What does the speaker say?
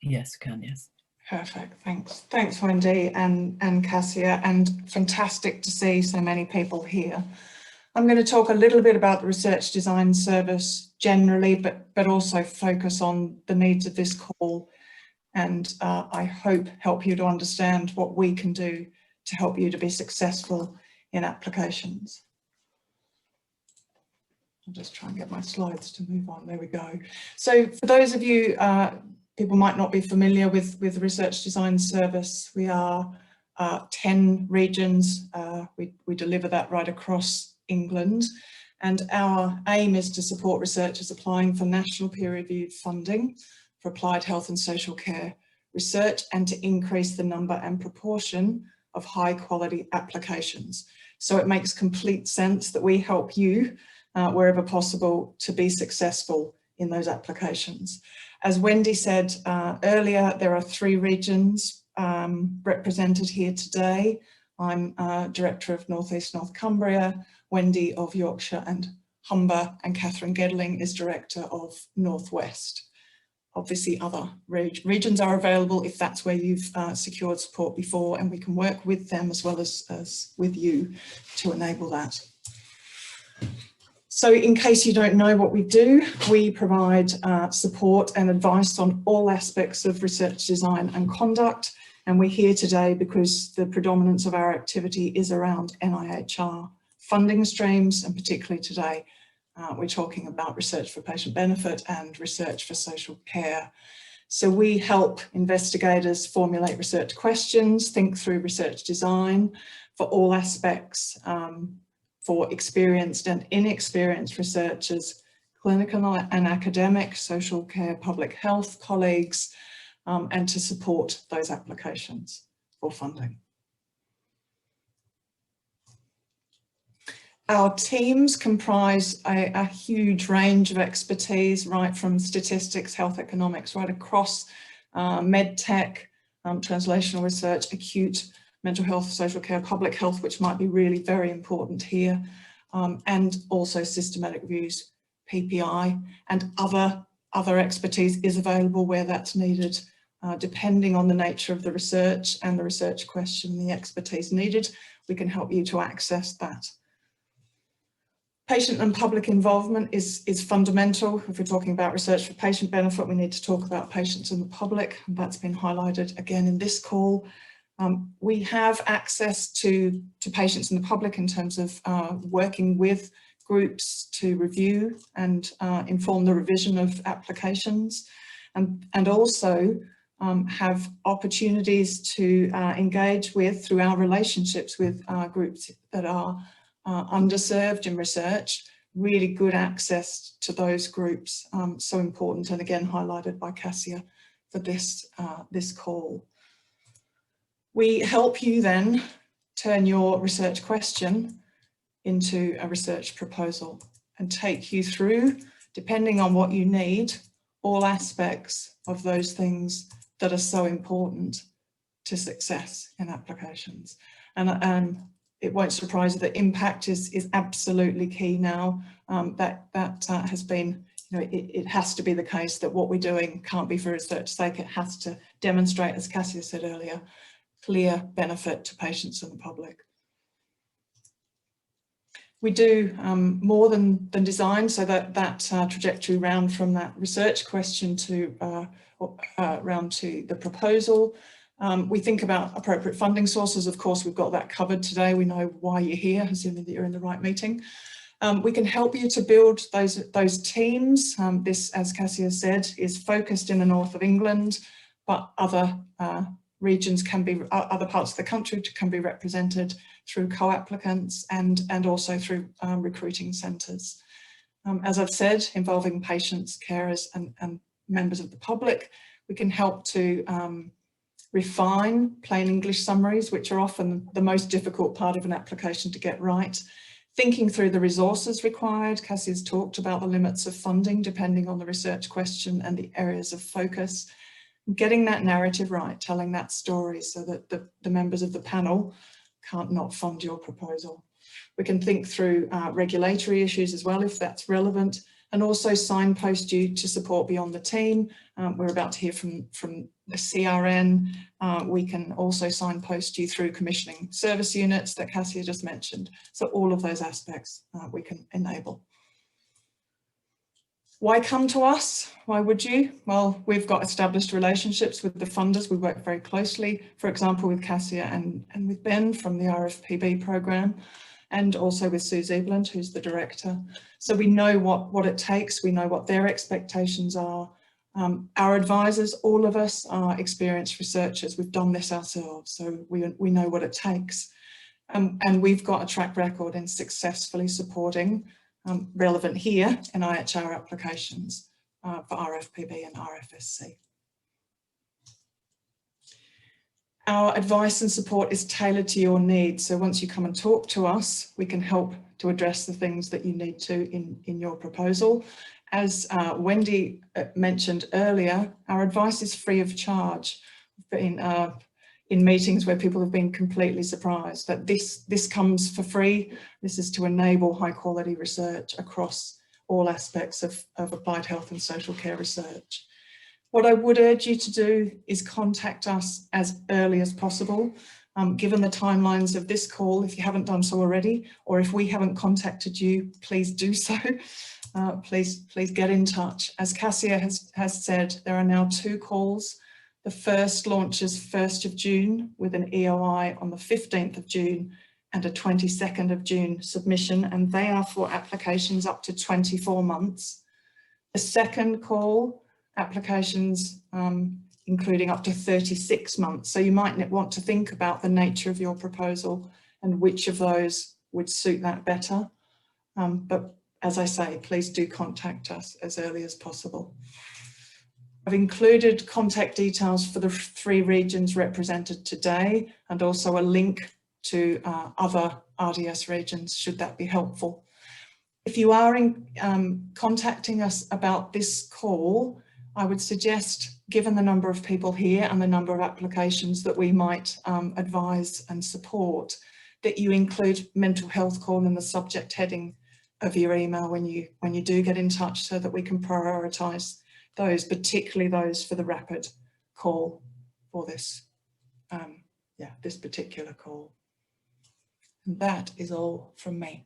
Yes, we can, yes. Perfect, thanks. Thanks, Wendy and Cassia, and fantastic to see so many people here. I'm going to talk a little bit about the Research Design Service generally, but also focus on the needs of this call, and I hope help you to understand what we can do to help you to be successful in applications. I'll just try and get my slides to move on. There we go. So for those of you, people might not be familiar with the Research Design Service. We are 10 regions. We deliver that right across England. And our aim is to support researchers applying for national peer-reviewed funding for applied health and social care research, and to increase the number and proportion of high quality applications. So it makes complete sense that we help you wherever possible to be successful in those applications. As Wendy said earlier, there are 3 regions represented here today. I'm Director of North East North Cumbria, Wendy of Yorkshire and Humber, and Catherine Gedling is Director of North West. Obviously other regions are available if that's where you've secured support before, and we can work with them as well as with you to enable that. So in case you don't know what we do, we provide support and advice on all aspects of research design and conduct. And we're here today because the predominance of our activity is around NIHR funding streams, and particularly today, we're talking about research for patient benefit and research for social care. So we help investigators formulate research questions, think through research design for all aspects, for experienced and inexperienced researchers, clinical and academic, social care, public health colleagues, and to support those applications for funding. Our teams comprise a huge range of expertise, right from statistics, health economics, right across med tech, translational research, acute mental health, social care, public health, which might be really very important here, and also systematic reviews, PPI, and other expertise is available where that's needed, depending on the nature of the research and the research question, the expertise needed. We can help you to access that. Patient and public involvement is fundamental. If we're talking about research for patient benefit, we need to talk about patients and the public, and that's been highlighted again in this call. We have access to patients and the public in terms of working with groups to review and inform the revision of applications, and also have opportunities to engage with, through our relationships with groups that are underserved in research, really good access to those groups, so important, and again highlighted by Cassia for this call. We help you then turn your research question into a research proposal and take you through, depending on what you need, all aspects of those things that are so important to success in applications. And it won't surprise you that impact is absolutely key now. That has been, it has to be the case that what we're doing can't be for research's sake. It has to demonstrate, as Cassia said earlier, clear benefit to patients and the public. We do more than design, so that trajectory round from that research question to round to the proposal. We think about appropriate funding sources. Of course, we've got that covered today. We know why you're here, assuming that you're in the right meeting. We can help you to build those teams. This, as Cassia said, is focused in the north of England, but other regions can be, other parts of the country can be represented through co-applicants and also through recruiting centres. As I've said, involving patients, carers and members of the public, we can help to refine plain English summaries, which are often the most difficult part of an application to get right. Thinking through the resources required. Cassie's talked about the limits of funding depending on the research question and the areas of focus. Getting that narrative right, telling that story so that the members of the panel can't not fund your proposal. We can think through regulatory issues as well, if that's relevant, and also signpost you to support beyond the team. We're about to hear from the CRN. We can also signpost you through commissioning service units that Cassia just mentioned. So all of those aspects we can enable. Why come to us? Why would you? Well, we've got established relationships with the funders. We work very closely, for example, with Cassia and with Ben from the RFPB program, and also with Sue Zeebland, who's the director. So we know what it takes. We know what their expectations are. Our advisors, all of us, are experienced researchers. We've done this ourselves, so we know what it takes. And we've got a track record in successfully supporting relevant here in IHR applications for RFPB and RFSC. Our advice and support is tailored to your needs. So once you come and talk to us, we can help to address the things that you need to in your proposal. As Wendy mentioned earlier, our advice is free of charge. We've been in meetings where people have been completely surprised that this comes for free. This is to enable high quality research across all aspects of applied health and social care research. What I would urge you to do is contact us as early as possible. Given the timelines of this call, if you haven't done so already, or if we haven't contacted you, please do so. Please get in touch. As Cassia has said, there are now 2 calls. The first launches 1st of June with an EOI on the 15th of June and a 22nd of June submission, and they are for applications up to 24 months. The second call, applications including up to 36 months. So you might want to think about the nature of your proposal and which of those would suit that better. But as I say, please do contact us as early as possible. I've included contact details for the 3 regions represented today, and also a link to other RDS regions, should that be helpful. If you are contacting us about this call, I would suggest, given the number of people here and the number of applications that we might advise and support, that you include mental health call in the subject heading of your email when you do get in touch, so that we can prioritise those, particularly those for the rapid call for this, this particular call. And that is all from me.